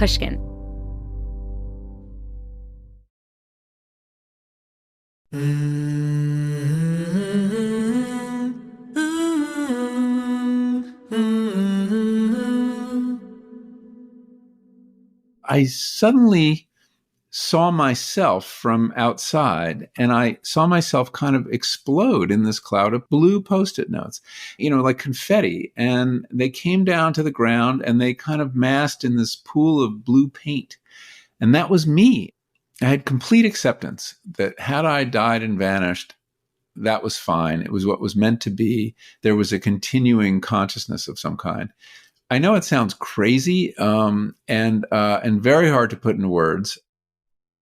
Pushkin. I suddenly saw myself from outside, and I saw myself kind of explode in this cloud of blue Post-it notes, like confetti. And they came down to the ground and they kind of massed in this pool of blue paint. And that was me. I had complete acceptance that had I died and vanished, that was fine. It was what was meant to be. There was a continuing consciousness of some kind. I know it sounds crazy and very hard to put into words.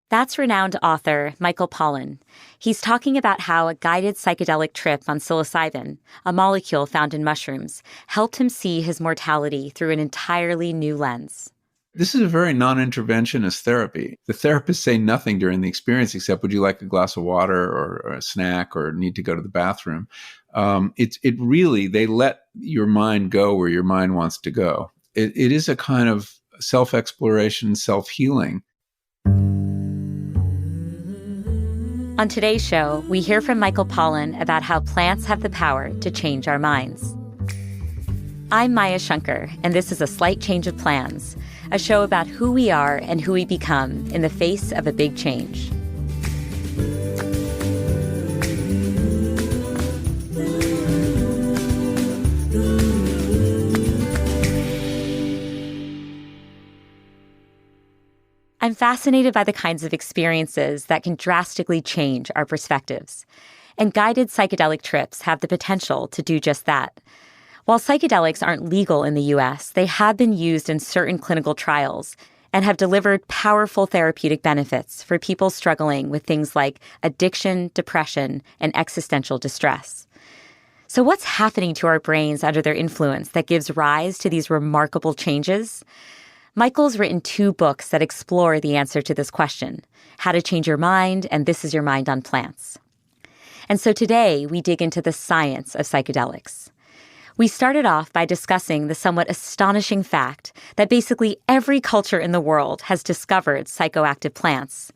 That's renowned author Michael Pollan. He's talking about how a guided psychedelic trip on psilocybin, a molecule found in mushrooms, helped him see his mortality through an entirely new lens. This is a very non-interventionist therapy. The therapists say nothing during the experience except, would you like a glass of water or a snack or need to go to the bathroom? It really, they let your mind go where your mind wants to go. It is a kind of self-exploration, self-healing. On today's show, we hear from Michael Pollan about how plants have the power to change our minds. I'm Maya Shankar, and this is A Slight Change of Plans, a show about who we are and who we become in the face of a big change. I'm fascinated by the kinds of experiences that can drastically change our perspectives. And guided psychedelic trips have the potential to do just that. While psychedelics aren't legal in the U.S., they have been used in certain clinical trials and have delivered powerful therapeutic benefits for people struggling with things like addiction, depression, and existential distress. So what's happening to our brains under their influence that gives rise to these remarkable changes? Michael's written 2 books that explore the answer to this question, How to Change Your Mind and This Is Your Mind on Plants. And so today, we dig into the science of psychedelics. We started off by discussing the somewhat astonishing fact that basically every culture in the world has discovered psychoactive plants.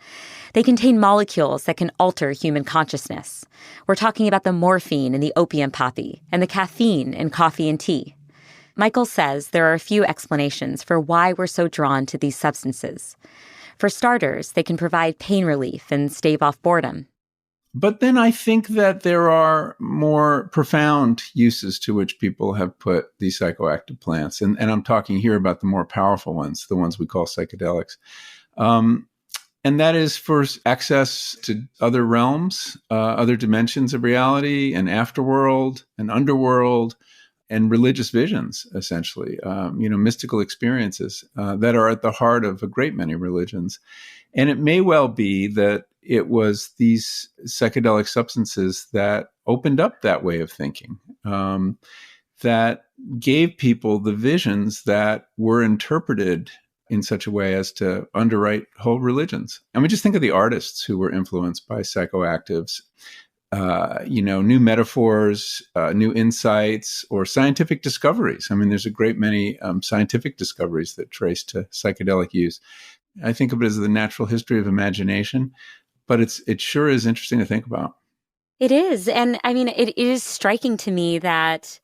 They contain molecules that can alter human consciousness. We're talking about the morphine in the opium poppy and the caffeine in coffee and tea. Michael says there are a few explanations for why we're so drawn to these substances. For starters, they can provide pain relief and stave off boredom. But then I think that there are more profound uses to which people have put these psychoactive plants. And I'm talking here about the more powerful ones, the ones we call psychedelics. And that is for access to other realms, other dimensions of reality, an afterworld, an underworld, and religious visions, essentially, mystical experiences that are at the heart of a great many religions. And it may well be that it was these psychedelic substances that opened up that way of thinking, that gave people the visions that were interpreted in such a way as to underwrite whole religions. I mean, just think of the artists who were influenced by psychoactives. New metaphors, new insights, or scientific discoveries. I mean, there's a great many scientific discoveries that trace to psychedelic use. I think of it as the natural history of imagination, but it sure is interesting to think about. It is. And I mean, it is striking to me that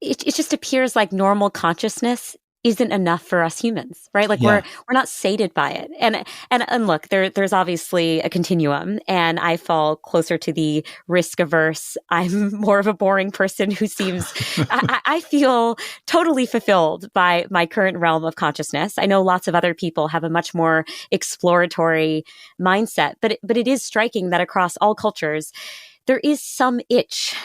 it just appears like normal consciousness isn't enough for us humans, right? Like we're not sated by it. And look, there's obviously a continuum, and I fall closer to the risk averse. I'm more of a boring person who seems, I feel totally fulfilled by my current realm of consciousness. I know lots of other people have a much more exploratory mindset, but it is striking that across all cultures, there is some itch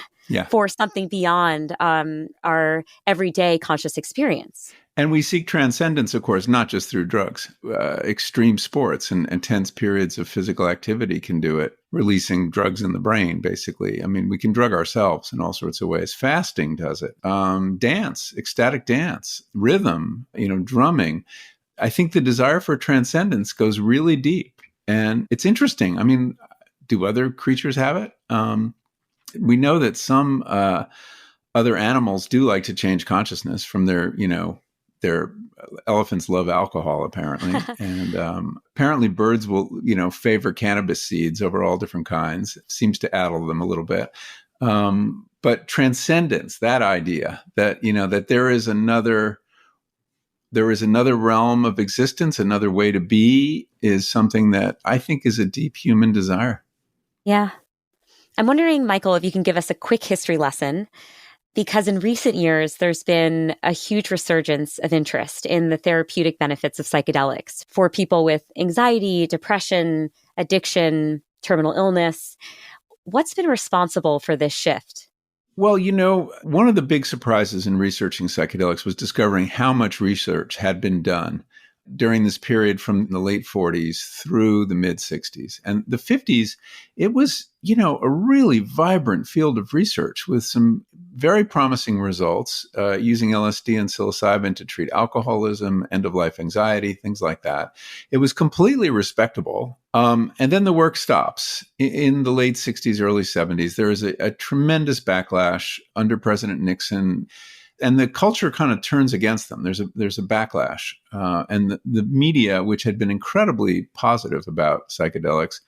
for something beyond our everyday conscious experience. And we seek transcendence, of course, not just through drugs. Extreme sports and intense periods of physical activity can do it, releasing drugs in the brain, basically. I mean, we can drug ourselves in all sorts of ways. Fasting does it. Dance, ecstatic dance, rhythm, drumming. I think the desire for transcendence goes really deep. And it's interesting. I mean, do other creatures have it? We know that some other animals do like to change consciousness from their elephants love alcohol, apparently. And apparently birds will, favor cannabis seeds over all different kinds. It seems to addle them a little bit. But transcendence, that idea that, that there is another realm of existence, another way to be, is something that I think is a deep human desire. Yeah. I'm wondering, Michael, if you can give us a quick history lesson, because in recent years, there's been a huge resurgence of interest in the therapeutic benefits of psychedelics for people with anxiety, depression, addiction, terminal illness. What's been responsible for this shift? Well, one of the big surprises in researching psychedelics was discovering how much research had been done during this period from the late 40s through the mid 60s. And the 50s, it was, a really vibrant field of research with some very promising results using LSD and psilocybin to treat alcoholism, end-of-life anxiety, things like that. It was completely respectable. And then the work stops. In the late 60s, early 70s, there is a tremendous backlash under President Nixon. And the culture kind of turns against them. There's a backlash. And the media, which had been incredibly positive about psychedelics,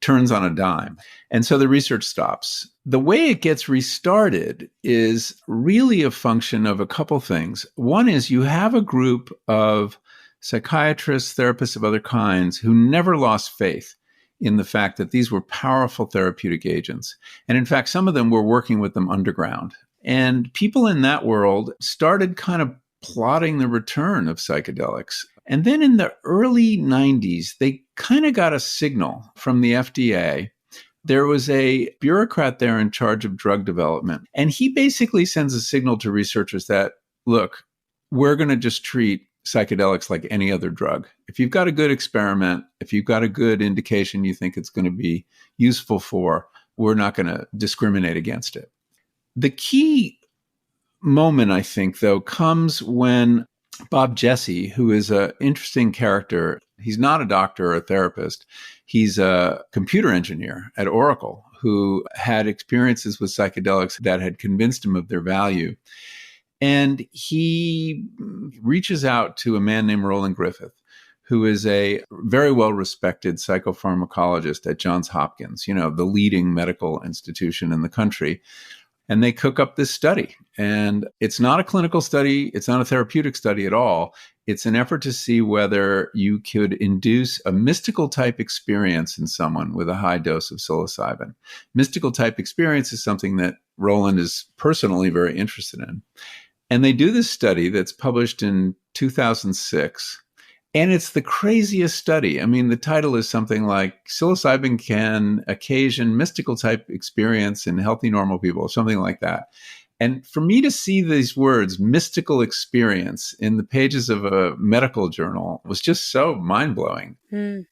turns on a dime. And so the research stops. The way it gets restarted is really a function of a couple things. One is you have a group of psychiatrists, therapists of other kinds who never lost faith in the fact that these were powerful therapeutic agents. And in fact, some of them were working with them underground. And people in that world started kind of plotting the return of psychedelics. And then in the early 90s, they kind of got a signal from the FDA. There was a bureaucrat there in charge of drug development. And he basically sends a signal to researchers that, look, we're going to just treat psychedelics like any other drug. If you've got a good experiment, if you've got a good indication you think it's going to be useful for, we're not going to discriminate against it. The key moment, I think, though, comes when Bob Jesse, who is an interesting character, he's not a doctor or a therapist. He's a computer engineer at Oracle who had experiences with psychedelics that had convinced him of their value. And he reaches out to a man named Roland Griffith, who is a very well-respected psychopharmacologist at Johns Hopkins, the leading medical institution in the country. And they cook up this study. And it's not a clinical study. It's not a therapeutic study at all. It's an effort to see whether you could induce a mystical type experience in someone with a high dose of psilocybin. Mystical type experience is something that Roland is personally very interested in. And they do this study that's published in 2006. And it's the craziest study. I mean, the title is something like psilocybin can occasion mystical type experience in healthy, normal people, something like that. And for me to see these words, mystical experience, in the pages of a medical journal was just so mind-blowing. Mm.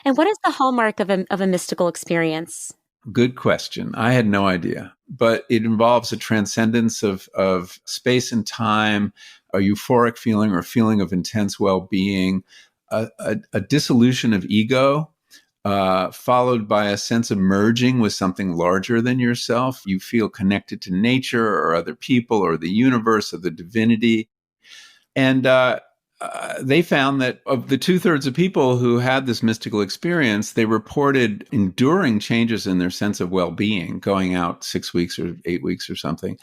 And what is the hallmark of a mystical experience? Good question. I had no idea. But it involves a transcendence of space and time, a euphoric feeling or feeling of intense well-being, a dissolution of ego, followed by a sense of merging with something larger than yourself. You feel connected to nature or other people or the universe or the divinity. And they found that of the 2/3 of people who had this mystical experience, they reported enduring changes in their sense of well-being, going out 6 weeks or 8 weeks or something.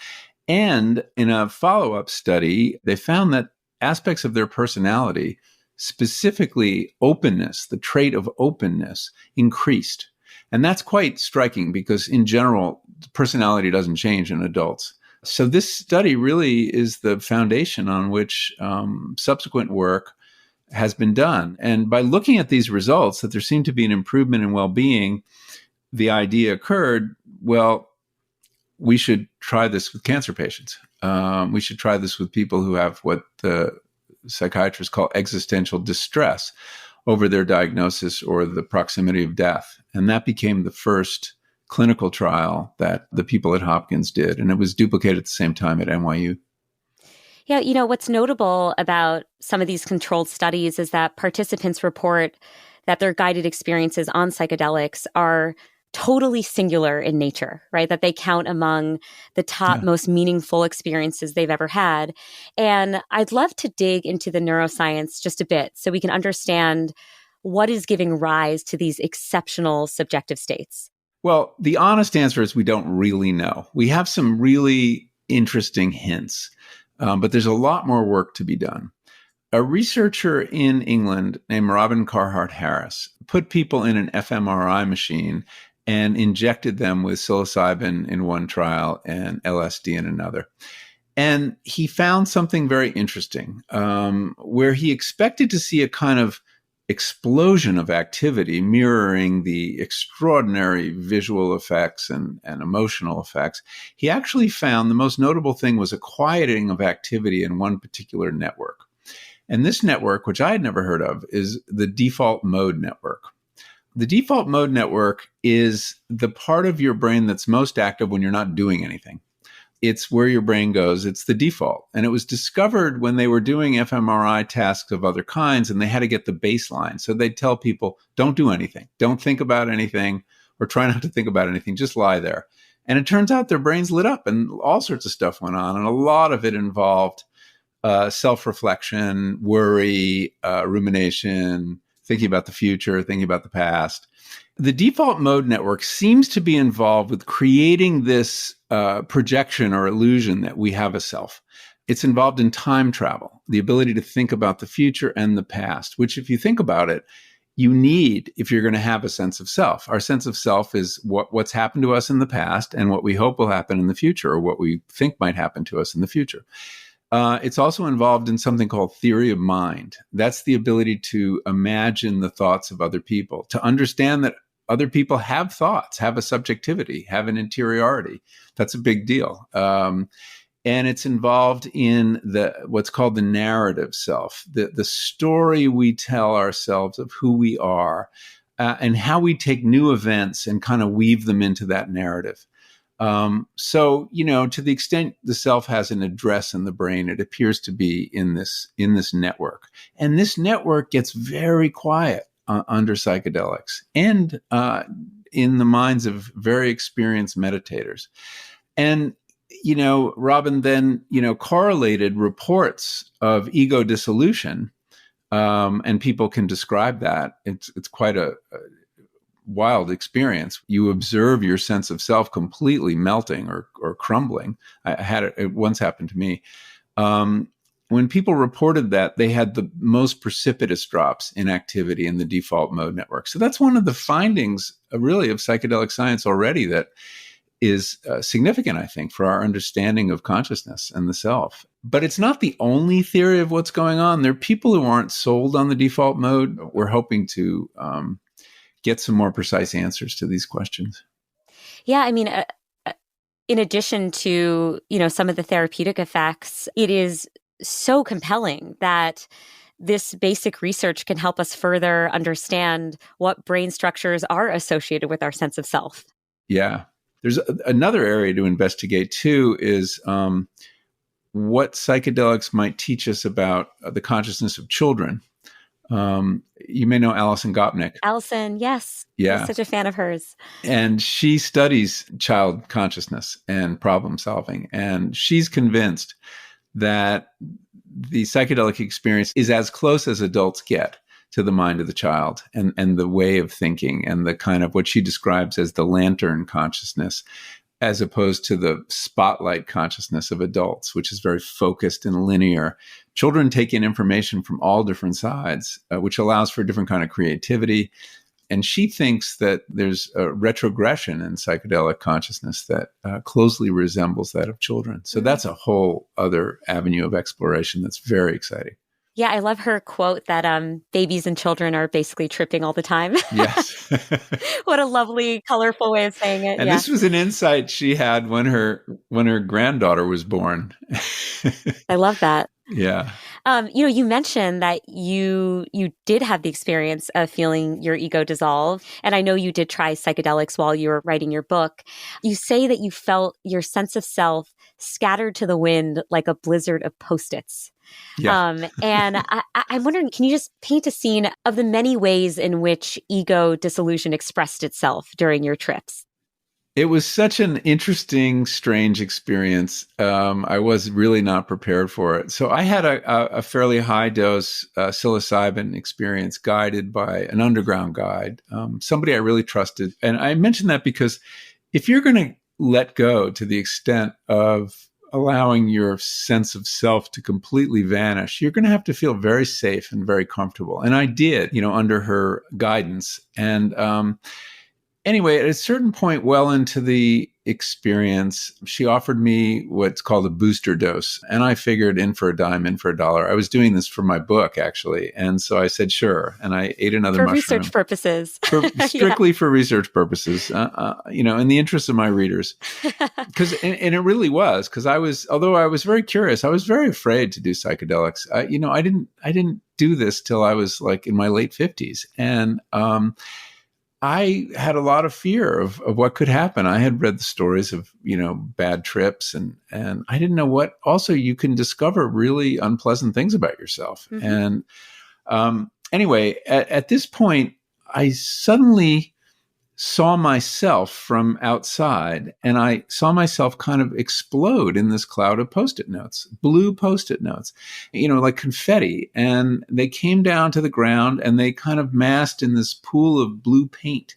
And in a follow-up study, they found that aspects of their personality, specifically openness, the trait of openness, increased. And that's quite striking because in general, personality doesn't change in adults. So this study really is the foundation on which subsequent work has been done. And by looking at these results, that there seemed to be an improvement in well-being, the idea occurred, well, we should try this with cancer patients. We should try this with people who have what the psychiatrists call existential distress over their diagnosis or the proximity of death. And that became the first clinical trial that the people at Hopkins did. And it was duplicated at the same time at NYU. Yeah, what's notable about some of these controlled studies is that participants report that their guided experiences on psychedelics are totally singular in nature, right? That they count among the top most meaningful experiences they've ever had. And I'd love to dig into the neuroscience just a bit so we can understand what is giving rise to these exceptional subjective states. Well, the honest answer is we don't really know. We have some really interesting hints, but there's a lot more work to be done. A researcher in England named Robin Carhart Harris put people in an fMRI machine and injected them with psilocybin in one trial and LSD in another. And he found something very interesting, where he expected to see a kind of explosion of activity mirroring the extraordinary visual effects and emotional effects. He actually found the most notable thing was a quieting of activity in one particular network. And this network, which I had never heard of, is the default mode network. The default mode network is the part of your brain that's most active when you're not doing anything. It's where your brain goes. It's the default. And it was discovered when they were doing fMRI tasks of other kinds, and they had to get the baseline. So they'd tell people, don't do anything. Don't think about anything, or try not to think about anything. Just lie there. And it turns out their brains lit up and all sorts of stuff went on. And a lot of it involved self-reflection, worry, rumination, thinking about the future, thinking about the past. The default mode network seems to be involved with creating this projection or illusion that we have a self. It's involved in time travel, the ability to think about the future and the past, which if you think about it, you need if you're going to have a sense of self. Our sense of self is what's happened to us in the past and what we hope will happen in the future, or what we think might happen to us in the future. It's also involved in something called theory of mind. That's the ability to imagine the thoughts of other people, to understand that other people have thoughts, have a subjectivity, have an interiority. That's a big deal. And it's involved in what's called the narrative self, the story we tell ourselves of who we are, and how we take new events and kind of weave them into that narrative. So, to the extent the self has an address in the brain, it appears to be in this network. And this network gets very quiet under psychedelics and in the minds of very experienced meditators. And, Robin then, correlated reports of ego dissolution, and people can describe that. It's quite a wild experience. You observe your sense of self completely melting or crumbling. I had it once happened to me. When people reported that, they had the most precipitous drops in activity in the default mode network. So that's one of the findings, really, of psychedelic science already that is significant, I think, for our understanding of consciousness and the self. But it's not the only theory of what's going on. There are people who aren't sold on the default mode. We're hoping to get some more precise answers to these questions. Yeah, I mean, in addition to, some of the therapeutic effects, it is so compelling that this basic research can help us further understand what brain structures are associated with our sense of self. Yeah. There's another area to investigate too, is what psychedelics might teach us about the consciousness of children. You may know Alison Gopnik. Alison, yes. Yeah. I'm such a fan of hers. And she studies child consciousness and problem solving. And she's convinced that the psychedelic experience is as close as adults get to the mind of the child and the way of thinking and the kind of what she describes as the lantern consciousness, as opposed to the spotlight consciousness of adults, which is very focused and linear. Children take in information from all different sides, which allows for a different kind of creativity. And she thinks that there's a retrogression in psychedelic consciousness that closely resembles that of children. So that's a whole other avenue of exploration that's very exciting. Yeah, I love her quote that babies and children are basically tripping all the time. Yes. What a lovely, colorful way of saying it. And this was an insight she had when her granddaughter was born. I love that. Yeah. You mentioned that you did have the experience of feeling your ego dissolve. And I know you did try psychedelics while you were writing your book. You say that you felt your sense of self scattered to the wind like a blizzard of Post-its. Yeah. And I'm wondering, can you just paint a scene of the many ways in which ego dissolution expressed itself during your trips? It was such an interesting, strange experience. I was really not prepared for it. So I had a fairly high dose psilocybin experience guided by an underground guide, somebody I really trusted. And I mention that because if you're going to let go to the extent of allowing your sense of self to completely vanish, you're going to have to feel very safe and very comfortable. And I did, under her guidance. And anyway, at a certain point, well into the experience, she offered me what's called a booster dose. And I figured in for a dime, in for a dollar. I was doing this for my book, actually. And so I said, sure. And I ate another mushroom. For research purposes. Strictly for research purposes, in the interest of my readers. And it really was, because although I was very curious, I was very afraid to do psychedelics. I didn't do this till I was like in my late 50s. And, I had a lot of fear of what could happen. I had read the stories of, bad trips and I didn't know what also you can discover really unpleasant things about yourself. Mm-hmm. And anyway, at this point, I suddenly saw myself from outside and I saw myself kind of explode in this cloud of Post-it notes, blue Post-it notes, like confetti. And they came down to the ground and they kind of massed in this pool of blue paint.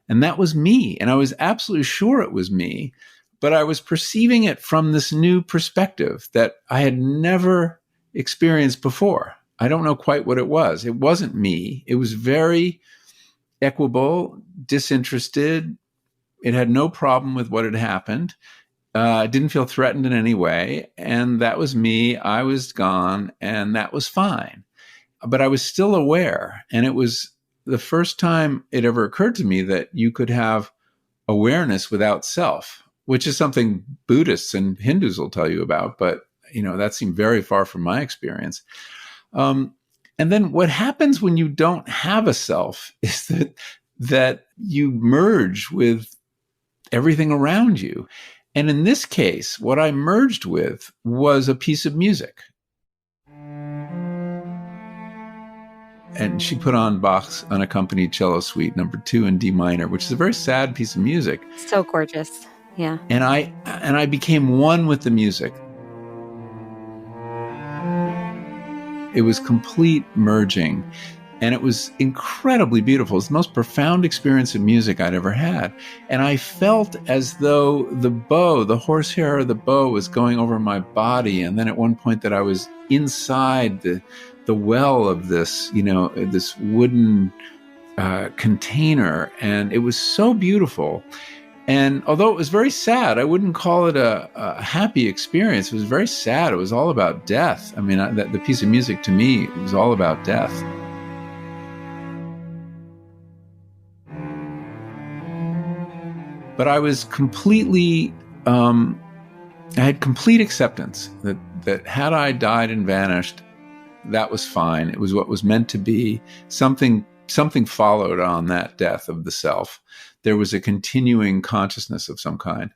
And that was me. And I was absolutely sure it was me, but I was perceiving it from this new perspective that I had never experienced before. I don't know quite what it was. It wasn't me. It was very equable, disinterested. It had no problem with what had happened. I didn't feel threatened in any way. And that was me. I was gone and that was fine. But I was still aware. And it was the first time it ever occurred to me that you could have awareness without self, which is something Buddhists and Hindus will tell you about. But, that seemed very far from my experience. And then what happens when you don't have a self is that you merge with everything around you. And in this case, what I merged with was a piece of music. And she put on Bach's Unaccompanied Cello Suite No. 2 in D minor, which is a very sad piece of music. So gorgeous. Yeah. And I became one with the music. It was complete merging, and it was incredibly beautiful. It was the most profound experience of music I'd ever had. And I felt as though the horsehair of the bow was going over my body. And then at one point that I was inside the well of this, this wooden container. And it was so beautiful. And although it was very sad, I wouldn't call it a happy experience. It was very sad. It was all about death. I mean, the piece of music to me was all about death. But I was completely, I had complete acceptance that had I died and vanished, that was fine. It was what was meant to be. Something followed on that death of the self. There was a continuing consciousness of some kind.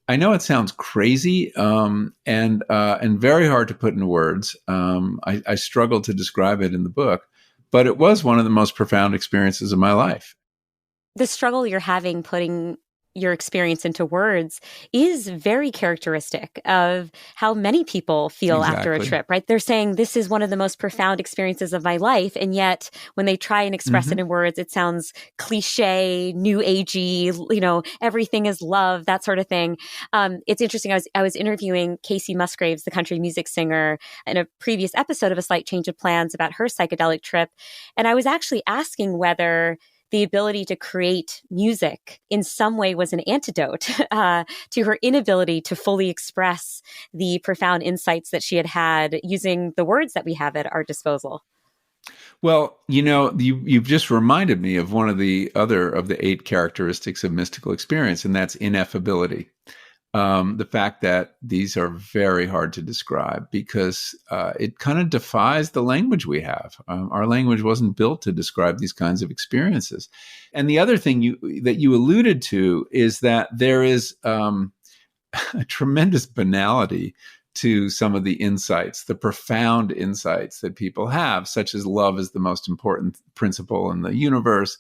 I know it sounds crazy and very hard to put into words. I struggled to describe it in the book, but it was one of the most profound experiences of my life. The struggle you're having putting your experience into words is very characteristic of how many people feel after a trip, right? They're saying this is one of the most profound experiences of my life. And yet when they try and express it in words, it sounds cliche, new agey, everything is love, that sort of thing. It's interesting. I was interviewing Kacey Musgraves, the country music singer, in a previous episode of A Slight Change of Plans about her psychedelic trip. And I was actually asking whether the ability to create music in some way was an antidote to her inability to fully express the profound insights that she had using the words that we have at our disposal. Well, you've just reminded me of one of the 8 characteristics of mystical experience, and that's ineffability. The fact that these are very hard to describe because it kind of defies the language we have. Our language wasn't built to describe these kinds of experiences. And the other thing that you alluded to is that there is a tremendous banality to some of the insights, the profound insights that people have, such as love is the most important principle in the universe.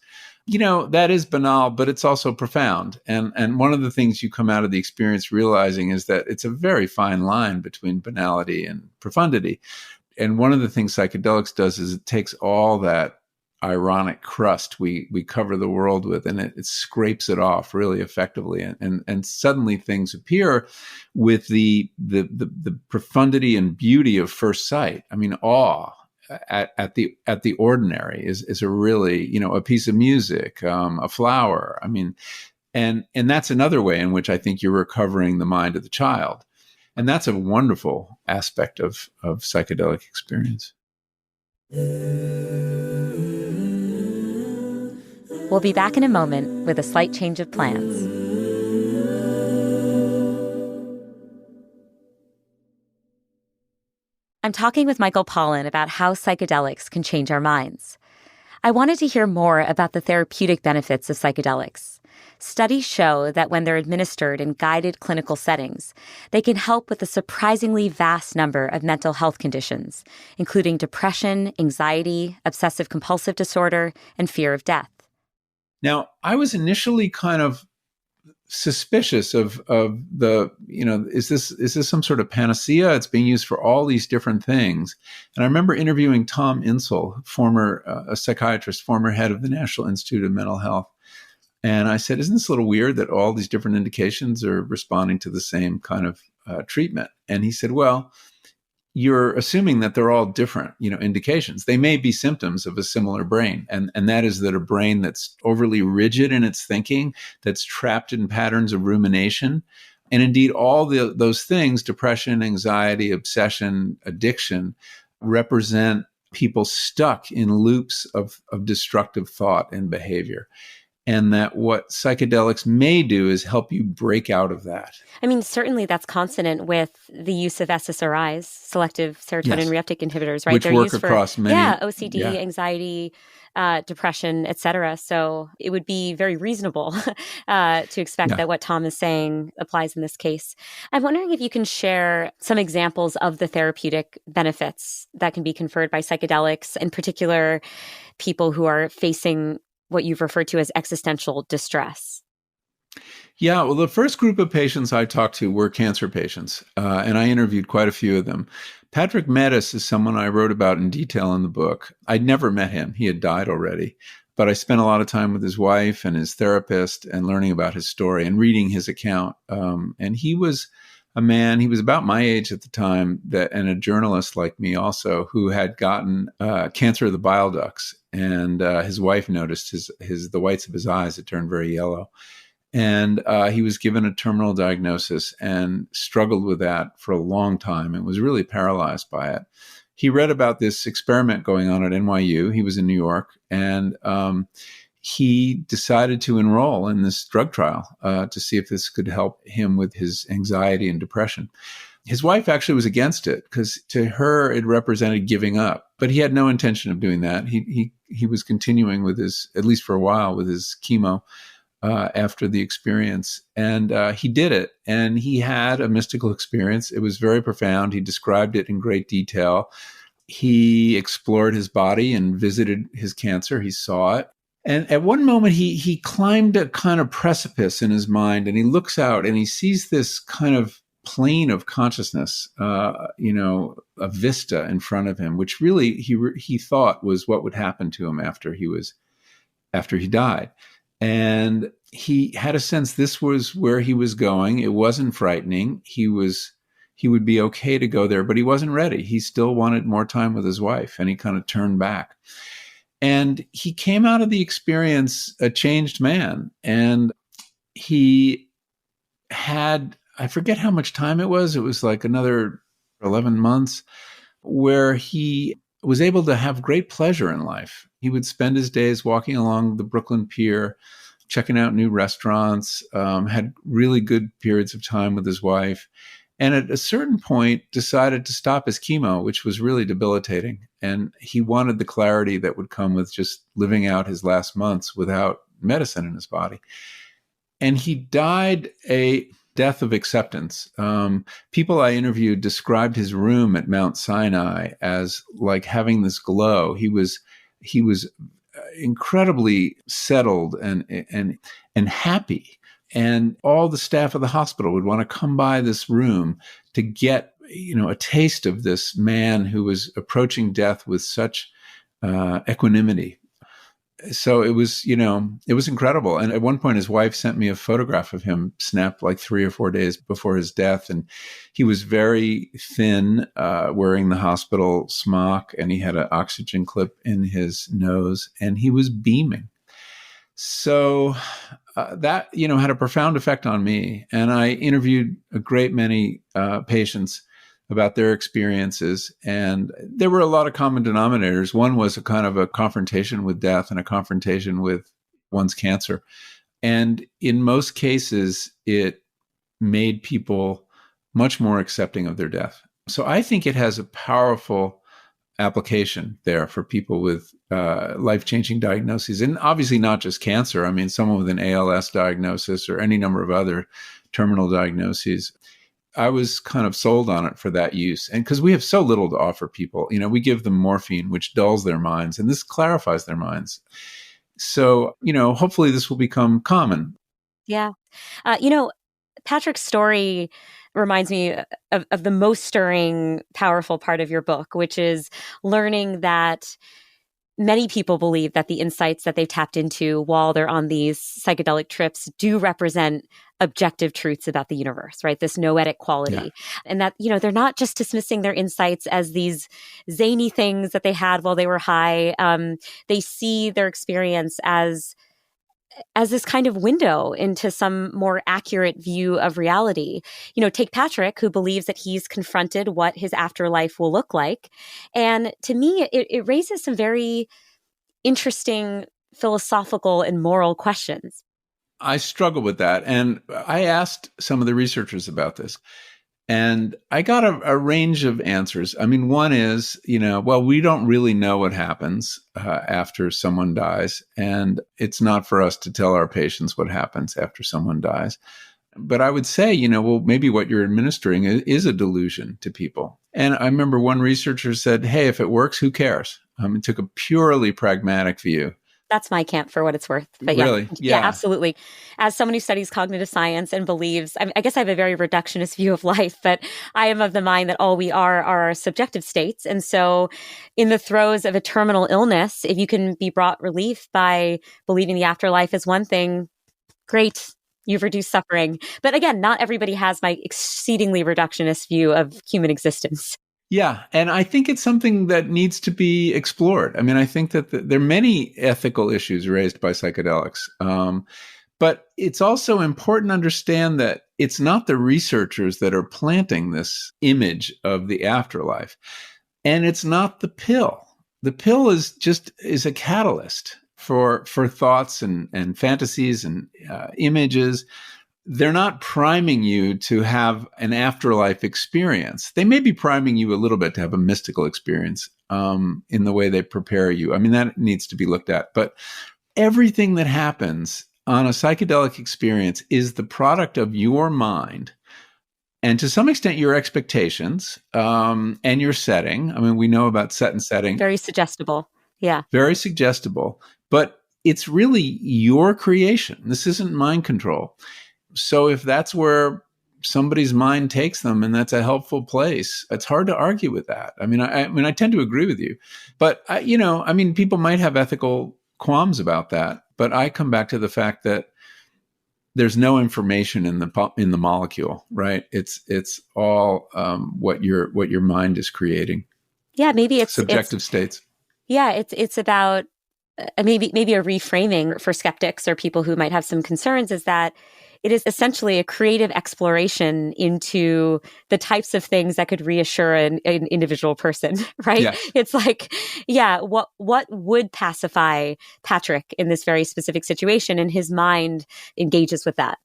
That is banal, but it's also profound. And one of the things you come out of the experience realizing is that it's a very fine line between banality and profundity. And one of the things psychedelics does is it takes all that ironic crust we cover the world with, and it scrapes it off really effectively. And suddenly things appear with the profundity and beauty of first sight. I mean, awe at the ordinary is a really, a piece of music, a flower. I mean, and that's another way in which I think you're recovering the mind of the child. And that's a wonderful aspect of psychedelic experience. We'll be back in a moment with a slight change of plans. I'm talking with Michael Pollan about how psychedelics can change our minds. I wanted to hear more about the therapeutic benefits of psychedelics. Studies show that when they're administered in guided clinical settings, they can help with a surprisingly vast number of mental health conditions, including depression, anxiety, obsessive-compulsive disorder, and fear of death. Now, I was initially kind of suspicious of the, is this some sort of panacea? It's being used for all these different things. And I remember interviewing Tom Insel, a psychiatrist, former head of the National Institute of Mental Health. And I said, isn't this a little weird that all these different indications are responding to the same kind of treatment? And he said, well, you're assuming that they're all different, indications. They may be symptoms of a similar brain. And that is that a brain that's overly rigid in its thinking, that's trapped in patterns of rumination. And indeed, all those things, depression, anxiety, obsession, addiction, represent people stuck in loops of destructive thought and behavior. And that what psychedelics may do is help you break out of that. I mean, certainly that's consonant with the use of SSRIs, selective serotonin reuptake inhibitors, right? Which They're work used across many. Yeah, OCD, anxiety, depression, et cetera. So it would be very reasonable to expect that what Tom is saying applies in this case. I'm wondering if you can share some examples of the therapeutic benefits that can be conferred by psychedelics, in particular, people who are facing what you've referred to as existential distress. Yeah, well, the first group of patients I talked to were cancer patients, and I interviewed quite a few of them. Patrick Metis is someone I wrote about in detail in the book. I'd never met him. He had died already. But I spent a lot of time with his wife and his therapist and learning about his story and reading his account. And he was a man, he was about my age at the time, and a journalist like me also, who had gotten cancer of the bile ducts. And his wife noticed the whites of his eyes had turned very yellow. And he was given a terminal diagnosis and struggled with that for a long time and was really paralyzed by it. He read about this experiment going on at NYU. He was in New York, and he decided to enroll in this drug trial to see if this could help him with his anxiety and depression. His wife actually was against it because to her it represented giving up, but he had no intention of doing that. He was continuing with his, at least for a while, with his chemo after the experience, and he did it. And he had a mystical experience. It was very profound. He described it in great detail. He explored his body and visited his cancer. He saw it. And at one moment, he climbed a kind of precipice in his mind, and he looks out and he sees this kind of plane of consciousness, a vista in front of him, which really he thought was what would happen to him after he died. And he had a sense this was where he was going. It wasn't frightening. He would be okay to go there, but he wasn't ready. He still wanted more time with his wife, and he kind of turned back. And he came out of the experience a changed man. And he had, I forget how much time it was like another 11 months, where he was able to have great pleasure in life. He would spend his days walking along the Brooklyn Pier, checking out new restaurants, had really good periods of time with his wife. And at a certain point decided to stop his chemo, which was really debilitating. And he wanted the clarity that would come with just living out his last months without medicine in his body. And he died a death of acceptance. People I interviewed described his room at Mount Sinai as like having this glow. He was incredibly settled and happy. And all the staff of the hospital would want to come by this room to get, a taste of this man who was approaching death with such equanimity. So it was incredible. And at one point, his wife sent me a photograph of him snapped like 3 or 4 days before his death. And he was very thin, wearing the hospital smock, and he had an oxygen clip in his nose, and he was beaming. So that, had a profound effect on me. And I interviewed a great many patients about their experiences. And there were a lot of common denominators. One was a kind of a confrontation with death and a confrontation with one's cancer. And in most cases, it made people much more accepting of their death. So I think it has a powerful application there for people with life-changing diagnoses. And obviously not just cancer. I mean, someone with an ALS diagnosis or any number of other terminal diagnoses. I was kind of sold on it for that use. And because we have so little to offer people, we give them morphine, which dulls their minds, and this clarifies their minds. So, hopefully this will become common. Yeah. Patrick's story reminds me of the most stirring, powerful part of your book, which is learning that many people believe that the insights that they've tapped into while they're on these psychedelic trips do represent objective truths about the universe, right? This noetic quality. Yeah. And that, they're not just dismissing their insights as these zany things that they had while they were high. They see their experience as this kind of window into some more accurate view of reality. Take Patrick, who believes that he's confronted what his afterlife will look like. And to me, it raises some very interesting philosophical and moral questions. I struggle with that. And I asked some of the researchers about this. And I got a range of answers. I mean, one is, we don't really know what happens after someone dies. And it's not for us to tell our patients what happens after someone dies. But I would say, maybe what you're administering is a delusion to people. And I remember one researcher said, hey, if it works, who cares? It took a purely pragmatic view. That's my camp for what it's worth. But really? Yeah, absolutely. As someone who studies cognitive science and believes, I guess I have a very reductionist view of life, but I am of the mind that all we are our subjective states. And so in the throes of a terminal illness, if you can be brought relief by believing the afterlife is one thing, great. You've reduced suffering. But again, not everybody has my exceedingly reductionist view of human existence. Yeah. And I think it's something that needs to be explored. I mean, I think that there are many ethical issues raised by psychedelics. But it's also important to understand that it's not the researchers that are planting this image of the afterlife. And it's not the pill. The pill is a catalyst for thoughts and fantasies and images. They're not priming you to have an afterlife experience. They may be priming you a little bit to have a mystical experience in the way they prepare you. I mean, that needs to be looked at. But everything that happens on a psychedelic experience is the product of your mind and to some extent your expectations and your setting. I mean, we know about set and setting. Very suggestible. Yeah. Very suggestible. But it's really your creation. This isn't mind control. So if that's where somebody's mind takes them and that's a helpful place, it's hard to argue with that. I mean, I tend to agree with you, but people might have ethical qualms about that, but I come back to the fact that there's no information in the molecule, right? It's all what your mind is creating. Yeah, maybe it's subjective states. Yeah, it's about maybe a reframing for skeptics or people who might have some concerns is that it is essentially a creative exploration into the types of things that could reassure an individual person, right? Yes. It's like, yeah, what would pacify Patrick in this very specific situation? And his mind engages with that.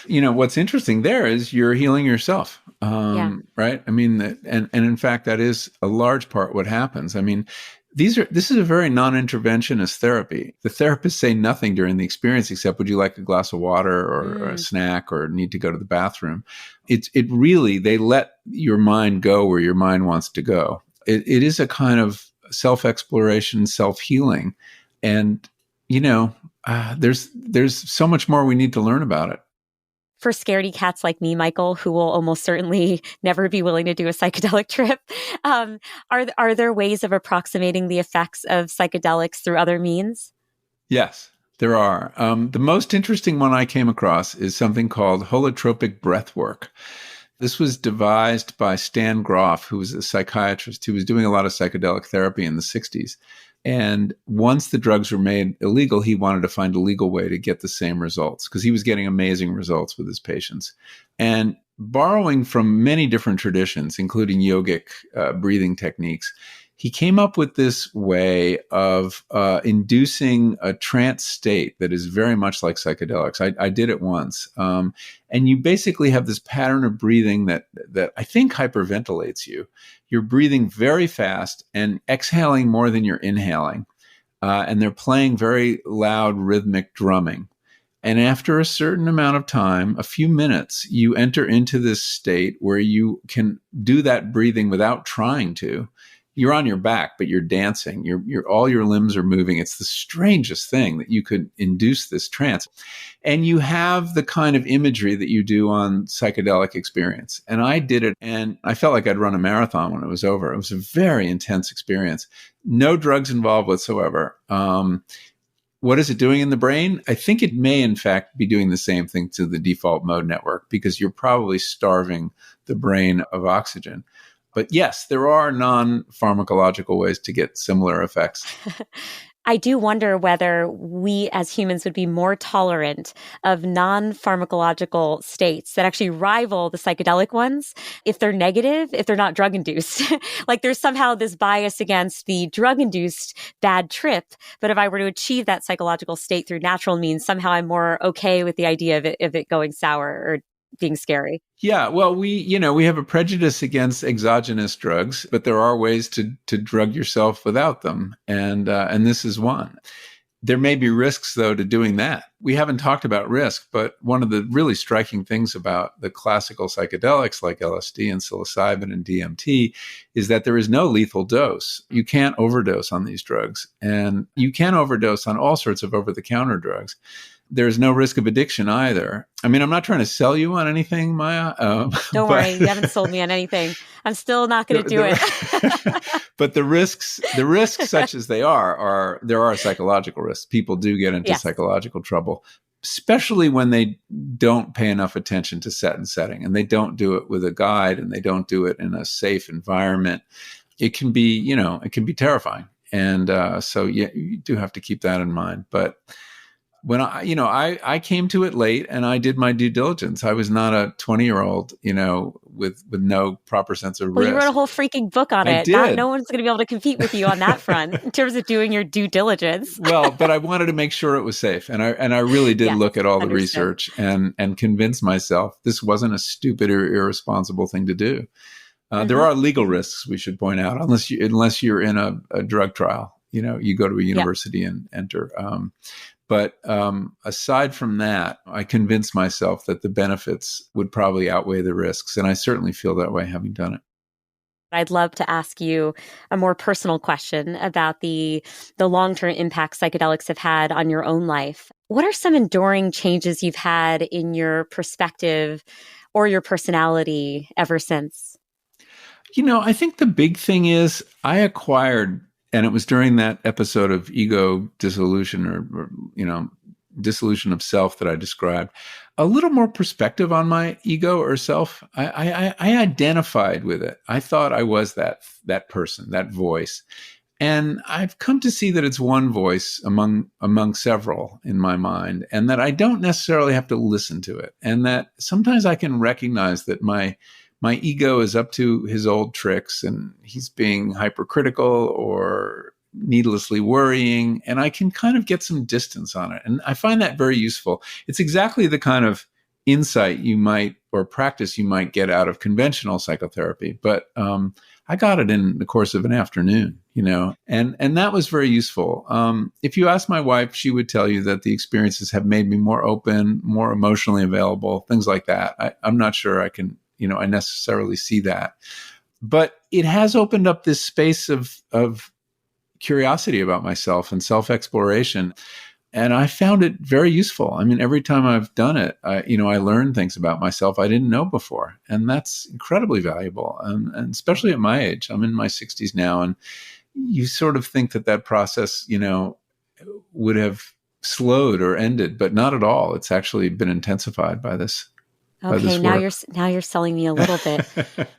What's interesting there is you're healing yourself, Yeah. right? I mean, and in fact, that is a large part what happens. I mean, this is a very non-interventionist therapy. The therapists say nothing during the experience except, would you like a glass of water or a snack or need to go to the bathroom? It really, they let your mind go where your mind wants to go. It is a kind of self-exploration, self-healing. And, there's so much more we need to learn about it. For scaredy-cats like me, Michael, who will almost certainly never be willing to do a psychedelic trip, are there ways of approximating the effects of psychedelics through other means? Yes, there are. The most interesting one I came across is something called holotropic breath work. This was devised by Stan Grof, who was a psychiatrist who was doing a lot of psychedelic therapy in the 60s. And once the drugs were made illegal, he wanted to find a legal way to get the same results because he was getting amazing results with his patients. And borrowing from many different traditions, including yogic breathing techniques, he came up with this way of inducing a trance state that is very much like psychedelics. I did it once. And you basically have this pattern of breathing that I think hyperventilates you. You're breathing very fast and exhaling more than you're inhaling. And they're playing very loud rhythmic drumming. And after a certain amount of time, a few minutes, you enter into this state where you can do that breathing without trying to. You're on your back, but you're dancing. You're all your limbs are moving. It's the strangest thing that you could induce this trance. And you have the kind of imagery that you do on psychedelic experience. And I did it, and I felt like I'd run a marathon when it was over. It was a very intense experience. No drugs involved whatsoever. What is it doing in the brain? I think it may, in fact, be doing the same thing to the default mode network because you're probably starving the brain of oxygen. But yes, there are non-pharmacological ways to get similar effects. I do wonder whether we as humans would be more tolerant of non-pharmacological states that actually rival the psychedelic ones if they're negative, if they're not drug-induced. Like there's somehow this bias against the drug-induced bad trip. But if I were to achieve that psychological state through natural means, somehow I'm more okay with the idea of it going sour or being scary. Yeah, well, we have a prejudice against exogenous drugs, but there are ways to drug yourself without them, and this is one. There may be risks, though, to doing that. We haven't talked about risk, but one of the really striking things about the classical psychedelics like LSD and psilocybin and DMT is that there is no lethal dose. You can't overdose on these drugs, and you can overdose on all sorts of over-the-counter drugs. There's no risk of addiction either. I mean, I'm not trying to sell you on anything, Maya. Don't worry, you haven't sold me on anything. I'm still not going to do it. But the risks such as there are psychological risks. People do get into psychological trouble, especially when they don't pay enough attention to set and setting, and they don't do it with a guide, and they don't do it in a safe environment. It can be, it can be terrifying. And so you do have to keep that in mind. But when I came to it late and I did my due diligence. I was not a 20-year-old, with no proper sense of risk. Well, you wrote a whole freaking book on it. No one's going to be able to compete with you on that front in terms of doing your due diligence. Well, but I wanted to make sure it was safe. And I really did look at all the research and convince myself this wasn't a stupid or irresponsible thing to do. There are legal risks, we should point out, unless you're in a drug trial. You go to a university and enter. But aside from that, I convinced myself that the benefits would probably outweigh the risks. And I certainly feel that way having done it. I'd love to ask you a more personal question about the long-term impact psychedelics have had on your own life. What are some enduring changes you've had in your perspective or your personality ever since? I think the big thing is I acquired, and it was during that episode of ego dissolution or dissolution of self that I described, a little more perspective on my ego or self. I identified with it. I thought I was that person, that voice. And I've come to see that it's one voice among several in my mind, and that I don't necessarily have to listen to it. And that sometimes I can recognize that my ego is up to his old tricks and he's being hypercritical or needlessly worrying, and I can kind of get some distance on it. And I find that very useful. It's exactly the kind of insight you might, or practice you might get out of conventional psychotherapy. But I got it in the course of an afternoon, and that was very useful. If you ask my wife, she would tell you that the experiences have made me more open, more emotionally available, things like that. I'm not sure I can, I necessarily see that. But it has opened up this space of curiosity about myself and self-exploration. And I found it very useful. I mean, every time I've done it, I learn things about myself I didn't know before. And that's incredibly valuable. And especially at my age, I'm in my 60s now. And you sort of think that process, would have slowed or ended, but not at all. It's actually been intensified by this. Okay, now you're selling me a little bit.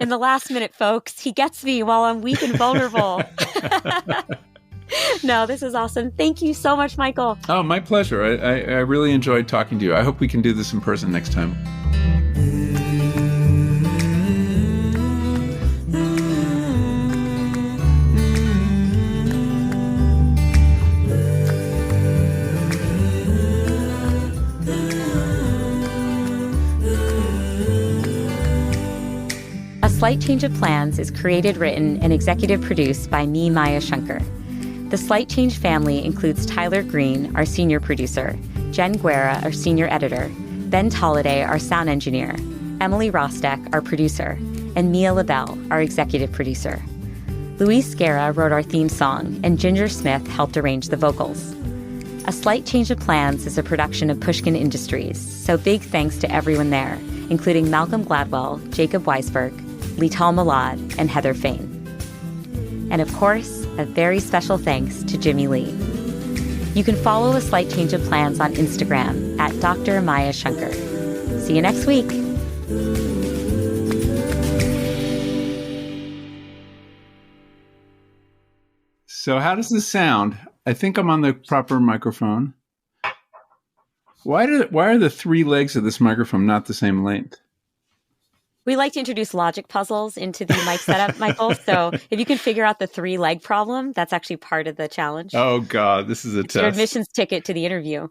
In the last minute, folks, he gets me while I'm weak and vulnerable. No, this is awesome. Thank you so much, Michael. Oh, my pleasure. I really enjoyed talking to you. I hope we can do this in person next time. A Slight Change of Plans is created, written, and executive produced by me, Maya Shankar. The Slight Change family includes Tyler Green, our senior producer, Jen Guerra, our senior editor, Ben Tolliday, our sound engineer, Emily Rostek, our producer, and Mia LaBelle, our executive producer. Luis Guerra wrote our theme song, and Ginger Smith helped arrange the vocals. A Slight Change of Plans is a production of Pushkin Industries, so big thanks to everyone there, including Malcolm Gladwell, Jacob Weisberg, Lital Malad, and Heather Fain. And of course, a very special thanks to Jimmy Lee. You can follow A Slight Change of Plans on Instagram at Dr. Maya Shankar. See you next week. So how does this sound? I think I'm on the proper microphone. Why are the three legs of this microphone not the same length? We like to introduce logic puzzles into the mic setup, Michael. So if you can figure out the 3-leg problem, that's actually part of the challenge. Oh, God, this is a test. Your admissions ticket to the interview.